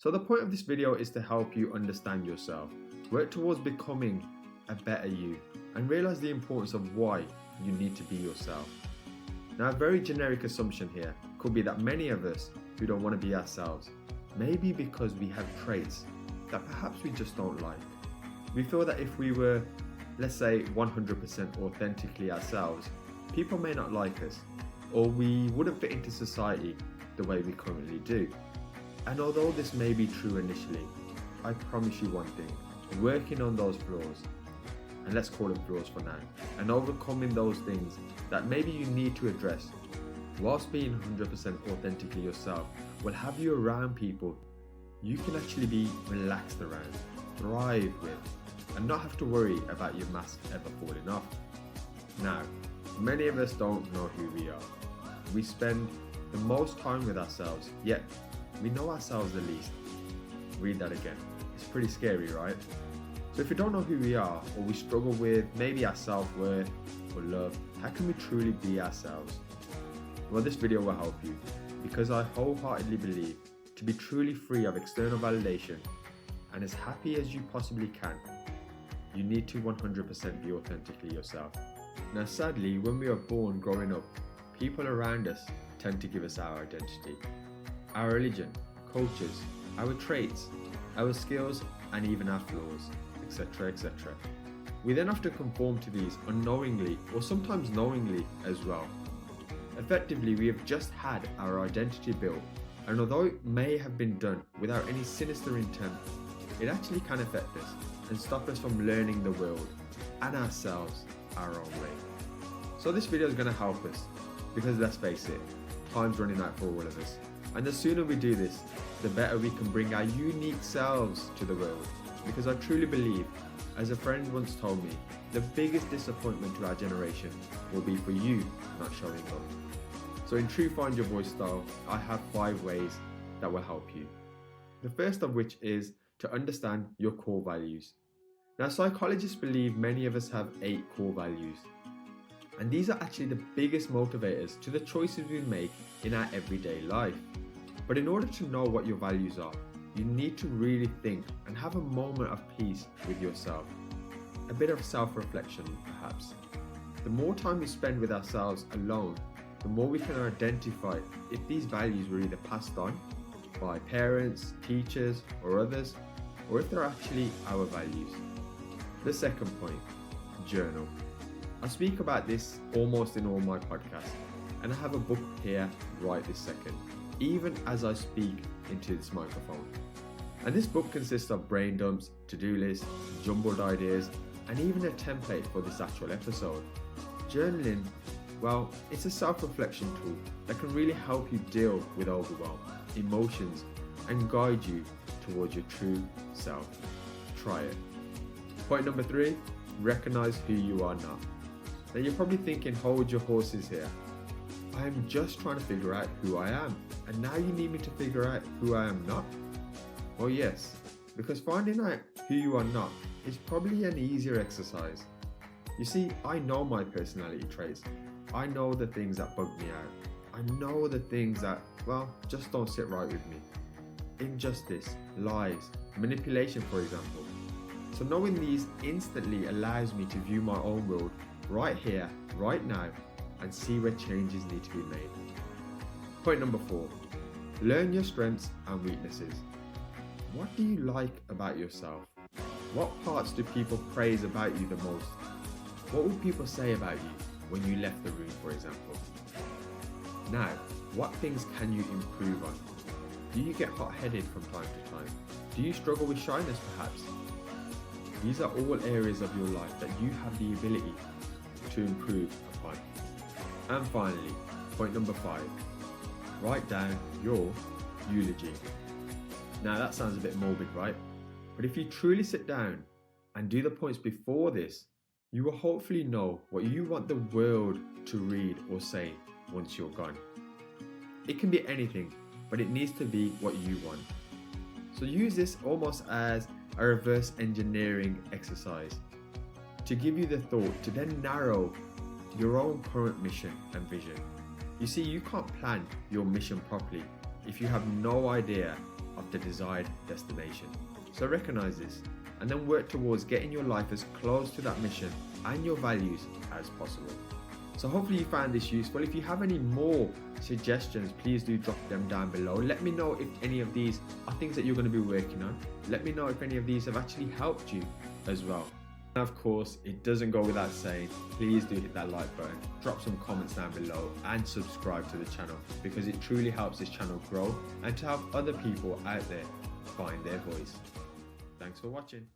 So the point of this video is to help you understand yourself, work towards becoming a better you, and realize the importance of why you need to be yourself. Now, a very generic assumption here could be that many of us who don't want to be ourselves, maybe because we have traits that perhaps we just don't like. We feel that if we were, let's say, 100% authentically ourselves, people may not like us, or we wouldn't fit into society the way we currently do. And although this may be true initially, I promise you one thing, working on those flaws, and let's call them flaws for now, and overcoming those things that maybe you need to address, whilst being 100% authentically yourself, will have you around people you can actually be relaxed around, thrive with, and not have to worry about your mask ever falling off. Now, many of us don't know who we are. We spend the most time with ourselves, yet we know ourselves the least. Read that again. It's pretty scary, right? So if we don't know who we are, or we struggle with maybe our self-worth or love, how can we truly be ourselves? Well, this video will help you, because I wholeheartedly believe to be truly free of external validation and as happy as you possibly can, you need to 100% be authentically yourself. Now, sadly, when we are born growing up, people around us tend to give us our identity, our religion, cultures, our traits, our skills, and even our flaws, etc., etc. We then have to conform to these unknowingly, or sometimes knowingly as well. Effectively, we have just had our identity built, and although it may have been done without any sinister intent, it actually can affect us and stop us from learning the world and ourselves our own way. So this video is going to help us, because let's face it, time's running out for all of us, and the sooner we do this, the better we can bring our unique selves to the world. Because I truly believe, as a friend once told me, the biggest disappointment to our generation will be for you not showing up. So in true Find Your Voice style, I have 5 ways that will help you. The first of which is to understand your core values. Now, psychologists believe many of us have 8 core values, and these are actually the biggest motivators to the choices we make in our everyday life. But in order to know what your values are, you need to really think and have a moment of peace with yourself. A bit of self-reflection, perhaps. The more time we spend with ourselves alone, the more we can identify if these values were either passed on by parents, teachers, or others, or if they're actually our values. The second point, journal. I speak about this almost in all my podcasts, and I have a book here right this second, even as I speak into this microphone. And this book consists of brain dumps, to-do lists, jumbled ideas, and even a template for this actual episode. Journaling, well, it's a self-reflection tool that can really help you deal with overwhelm, emotions, and guide you towards your true self. Try it. Point number 3, recognize who you are not. Now you're probably thinking, hold your horses here. I am just trying to figure out who I am, and now you need me to figure out who I am not? Well, yes, because finding out who you are not is probably an easier exercise. You see, I know my personality traits. I know the things that bug me out. I know the things that, well, just don't sit right with me. Injustice, lies, manipulation, for example. So knowing these instantly allows me to view my own world right here, right now, and see where changes need to be made. Point number 4, learn your strengths and weaknesses. What do you like about yourself? What parts do people praise about you the most? What would people say about you when you left the room, for example? Now, what things can you improve on? Do you get hot-headed from time to time? Do you struggle with shyness, perhaps? These are all areas of your life that you have the ability to improve upon. And finally, point number 5, write down your eulogy. Now that sounds a bit morbid, right? But if you truly sit down and do the points before this, you will hopefully know what you want the world to read or say once you're gone. It can be anything, but it needs to be what you want. So use this almost as a reverse engineering exercise to give you the thought to then narrow your own current mission and vision. You see, you can't plan your mission properly if you have no idea of the desired destination. So recognize this and then work towards getting your life as close to that mission and your values as possible. So hopefully you found this useful. If you have any more suggestions, please do drop them down below. Let me know if any of these are things that you're going to be working on. Let me know if any of these have actually helped you as well. And of course, it doesn't go without saying, please do hit that like button, drop some comments down below and subscribe to the channel, because it truly helps this channel grow and to help other people out there find their voice. Thanks for watching.